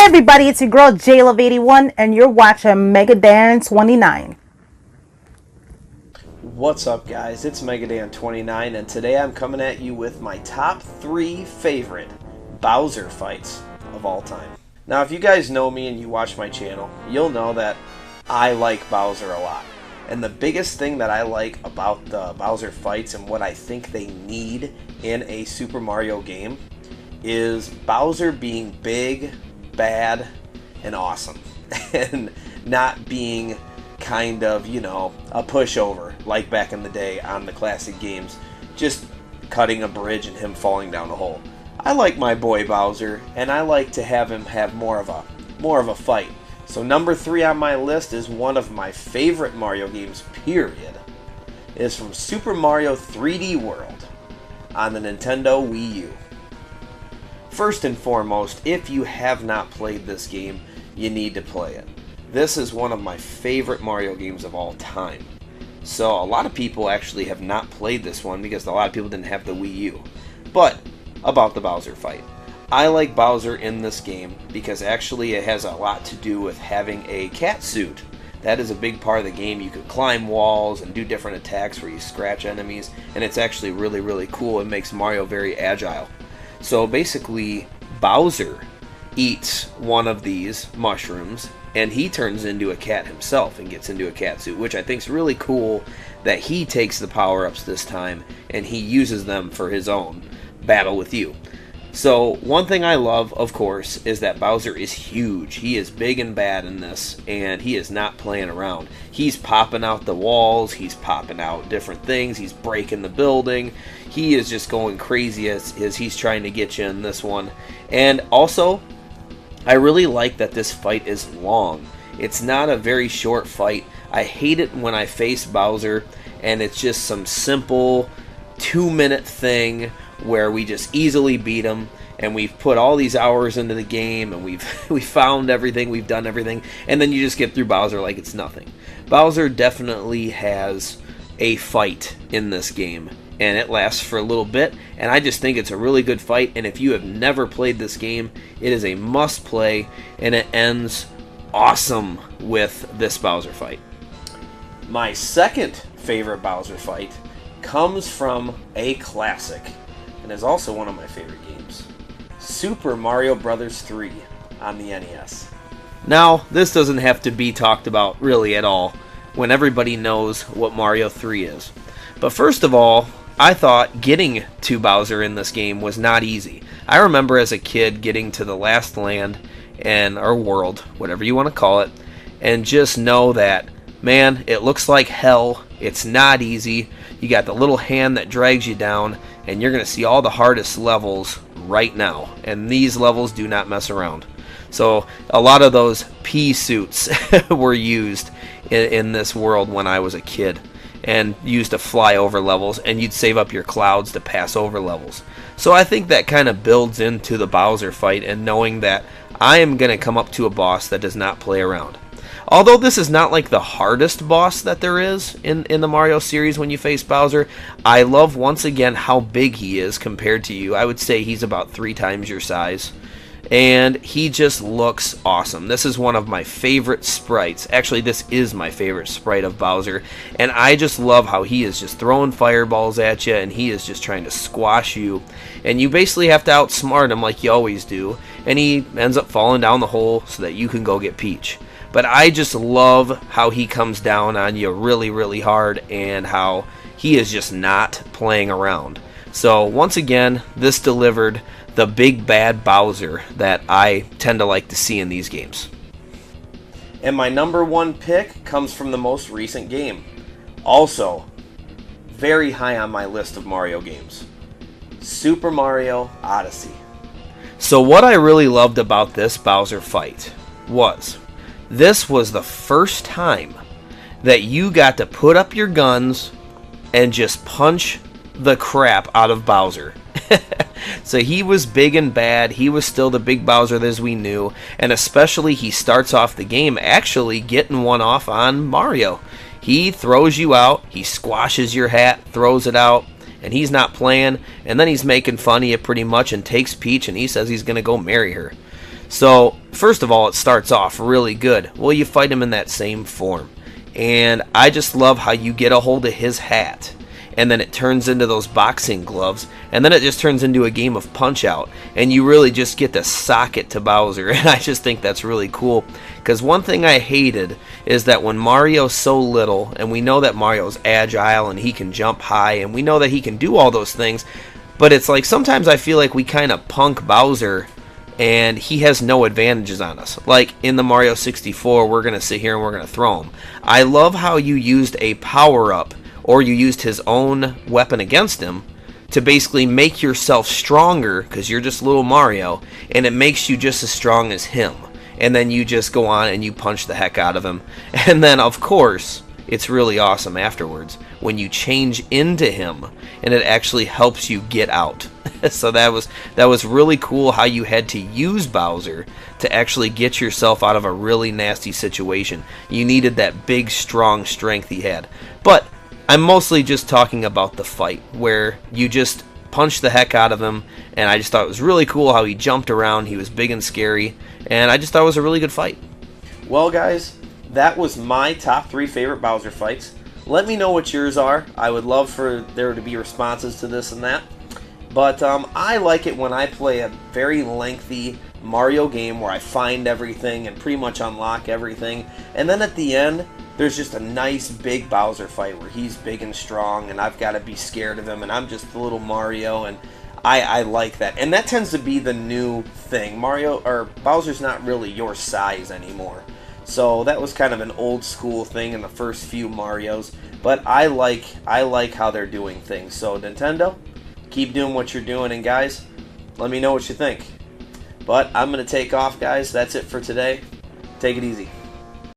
everybody, it's your girl JLove81 and you're watching MEGADAN29. What's up guys, it's MEGADAN29 and today I'm coming at you with my top 3 favorite Bowser fights of all time. Now if you guys know me and you watch my channel, you'll know that I like Bowser a lot. And the biggest thing that I like about the Bowser fights and what I think they need in a Super Mario game is Bowser being big, bad, and awesome. And not being kind of, you know, a pushover like back in the day on the classic games, just cutting a bridge and him falling down a hole. I like my boy Bowser, and I like to have him have more of a fight. So number 3 on my list is one of my favorite Mario games, period. It is from Super Mario 3D World on the Nintendo Wii U. First and foremost, if you have not played this game, you need to play it. This is one of my favorite Mario games of all time. So a lot of people actually have not played this one because a lot of people didn't have the Wii U. But about the Bowser fight. I like Bowser in this game because actually it has a lot to do with having a cat suit. That is a big part of the game. You could climb walls and do different attacks where you scratch enemies, and it's actually really, really cool. It makes Mario very agile. So basically, Bowser eats one of these mushrooms, and he turns into a cat himself and gets into a cat suit, which I think is really cool that he takes the power-ups this time, and he uses them for his own battle with you. So one thing I love, of course, is that Bowser is huge. He is big and bad in this, and he is not playing around. He's popping out the walls, he's popping out different things, he's breaking the building. He is just going crazy as he's trying to get you in this one. And also, I really like that this fight is long. It's not a very short fight. I hate it when I face Bowser and it's just some simple 2-minute thing where we just easily beat him, and we've put all these hours into the game, and we found everything, we've done everything, and then you just get through Bowser like it's nothing. Bowser definitely has a fight in this game, and it lasts for a little bit, and I just think it's a really good fight. And if you have never played this game, it is a must play, and it ends awesome with this Bowser fight. My second favorite Bowser fight comes from a classic, and is also one of my favorite games, Super Mario Bros. 3 on the NES. Now, this doesn't have to be talked about really at all when everybody knows what Mario 3 is. But first of all, I thought getting to Bowser in this game was not easy. I remember as a kid getting to the last land, or world, whatever you want to call it, and just know that, man, it looks like hell. It's not easy. You got the little hand that drags you down, and you're going to see all the hardest levels right now. And these levels do not mess around. So a lot of those pea suits were used in this world when I was a kid, and used to fly over levels, and you'd save up your clouds to pass over levels. So I think that kind of builds into the Bowser fight, and knowing that I am going to come up to a boss that does not play around. Although this is not like the hardest boss that there is in the Mario series when you face Bowser, I love once again how big he is compared to you. I would say he's about 3 times your size. And he just looks awesome. This is one of my favorite sprites. Actually, this is my favorite sprite of Bowser. And I just love how he is just throwing fireballs at you, and he is just trying to squash you. And you basically have to outsmart him like you always do. And he ends up falling down the hole so that you can go get Peach. But I just love how he comes down on you really, really hard, and how he is just not playing around. So once again, this delivered the big bad Bowser that I tend to like to see in these games. And my number 1 pick comes from the most recent game. Also, very high on my list of Mario games. Super Mario Odyssey. So what I really loved about this Bowser fight was, this was the first time that you got to put up your guns and just punch the crap out of Bowser. So he was big and bad. He was still the big Bowser as we knew. And especially he starts off the game actually getting one off on Mario. He throws you out. He squashes your hat, throws it out. And he's not playing. And then he's making fun of you pretty much and takes Peach. And he says he's going to go marry her. So First of all, it starts off really good. Well, you fight him in that same form. And I just love how you get a hold of his hat, and then it turns into those boxing gloves, and then it just turns into a game of Punch-Out, and you really just get to sock it to Bowser. And I just think that's really cool, because one thing I hated is that when Mario's so little, and we know that Mario's agile and he can jump high, and we know that he can do all those things, but it's like sometimes I feel like we kind of punk Bowser and he has no advantages on us. Like in the Mario 64, we're going to sit here and we're going to throw him. I love how you used a power-up, or you used his own weapon against him, to basically make yourself stronger, because you're just little Mario, and it makes you just as strong as him. And then you just go on and you punch the heck out of him. And then, of course, it's really awesome afterwards when you change into him, and it actually helps you get out. So that was really cool how you had to use Bowser to actually get yourself out of a really nasty situation. You needed that big, strong strength he had. But I'm mostly just talking about the fight, where you just punched the heck out of him, and I just thought it was really cool how he jumped around. He was big and scary, and I just thought it was a really good fight. Well, guys, that was my top 3 favorite Bowser fights. Let me know what yours are. I would love for there to be responses to this and that. But I like it when I play a very lengthy Mario game where I find everything and pretty much unlock everything. And then at the end, there's just a nice big Bowser fight where he's big and strong and I've got to be scared of him and I'm just the little Mario, and I like that. And that tends to be the new thing. Bowser's not really your size anymore. So that was kind of an old school thing in the first few Marios. But I like how they're doing things. So Nintendo, keep doing what you're doing, and guys, let me know what you think. But I'm going to take off, guys. That's it for today. Take it easy.